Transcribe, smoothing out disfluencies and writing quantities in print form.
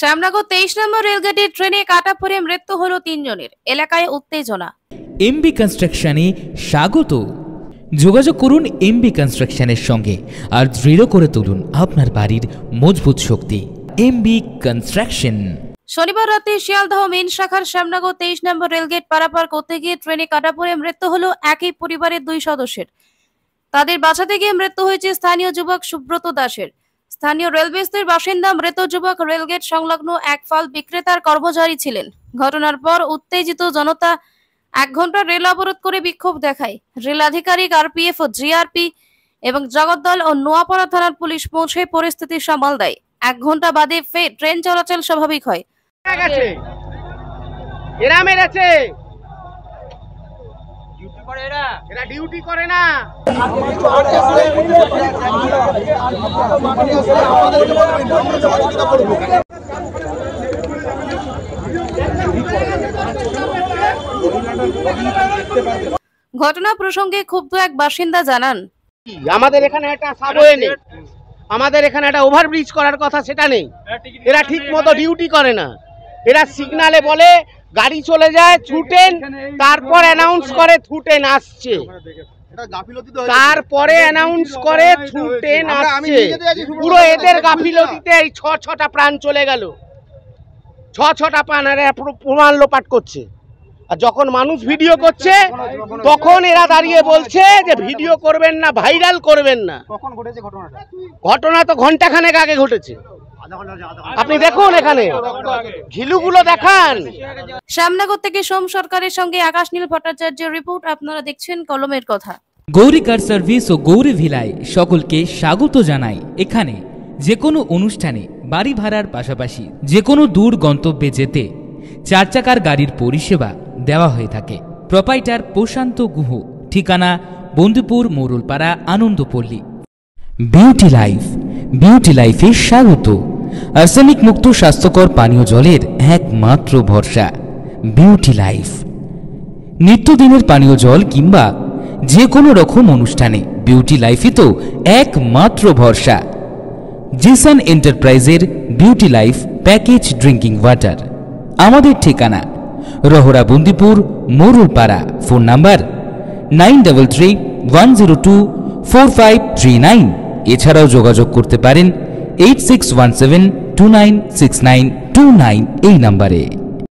শ্যামনগর 23 নম্বর রেলগেটে ট্রেনে কাটা পড়ে মৃত্যু হলো 3 জনের। এলাকায় উত্তেজনা। এমবি কনস্ট্রাকশনে স্বাগত। যোগাযোগ করুন এমবি কনস্ট্রাকশনের সঙ্গে আর দৃঢ় করে তুলুন আপনার বাড়ির মজবুত শক্তি। MB construction. শনিবার রাতে শিয়ালদহ মেন শাখার শ্যামনগর 23 নম্বর রেলগেট পারাপার করতে গিয়ে ট্রেনে কাটা পড়ে মৃত্যু হলো একই পরিবারের 2 সদস্যের। তাদের বাঁচাতে গিয়ে মৃত্যু হয়েছে স্থানীয় যুবক সুব্রত দাসের। স্থানীয় রেলবেস্তের বাসিন্দা মৃত যুবক রেলগেট সংলগ্ন এক ফল বিক্রেতার কর্মচারী ছিলেন। ঘটনার পর উত্তেজিত জনতা 1 ঘন্টা রেল অবরোধ করে বিক্ষোভ দেখায়। রেল আধিকারিক, আরপিএফ ও জিআরপি এবং জগদ্দল ও নোয়াপাড়া থানার পুলিশ পৌঁছে পরিস্থিতি সামাল দেয়। 1 ঘন্টা বাদে ফের ট্রেন চলাচল স্বাভাবিক হয়। ডিউটি করে না। ঘটনা প্রসঙ্গে ক্ষুব্ধ এক বাসিন্দা জানান, আমাদের এখানে একটা সাবওয়ে নেই, আমাদের এখানে একটা ওভারব্রিজ করার কথা, সেটা নেই। এরা ঠিক মতো ডিউটি করে না। এরা সিগনালে বলে গাড়ি চলে যায় ছুটেন, তারপর অ্যানাউন্স করে ছুটেন আসছে, তারপরে অ্যানাউন্স করে ছুটেন আসছে। পুরো এদের গাফিলতিতে এই 6টা প্রাণ চলে গেল। 6টা প্রাণ এরা প্রমাণ লোপাট করছে। আর যখন মানুষ ভিডিও করছে তখন এরা দাঁড়িয়ে বলছে যে ভিডিও করবেন না, ভাইরাল করবেন না। ঘটনা তো ঘন্টাখানেক আগে ঘটেছে। আপনি দেখুন, এখানে ঘিলুগুলো দেখান। শ্যামনগর থেকে সোম সরকারের সঙ্গে আকাশ নীল ভট্টাচার্যের রিপোর্ট। আপনারা দেখছেন কলমের কথা। গৌরী কার সার্ভিস ও গৌরী ভিলায় সকলকে স্বাগত জানাই। এখানে যে কোনো অনুষ্ঠানে বাড়ি ভাড়ার পাশাপাশি যে কোনো দূর গন্তব্যে যেতে 4 চাকার গাড়ির পরিষেবা দেওয়া হয়ে থাকে। প্রোপাইটার প্রশান্ত গুহ, ঠিকানা Bandhupur, Morulpara, Anandapalli. Beauty life, beauty লাইফে স্বাগত। আর্সেনিক মুক্ত স্বাস্থ্যকর পানীয় জলের একমাত্র ভরসা বিউটি লাইফ। নিত্যদিনের পানীয় জল কিংবা যে কোনো রকম অনুষ্ঠানে বিউটি লাইফই তো একমাত্র ভরসা। জিসান এন্টারপ্রাইজের beauty life package drinking water. আমাদের ঠিকানা রহরা, বন্দিপুর, মোরুলপাড়া। Phone number 9331024539। এছাড়াও যোগাযোগ করতে পারেন 8617296929 এই নাম্বারে।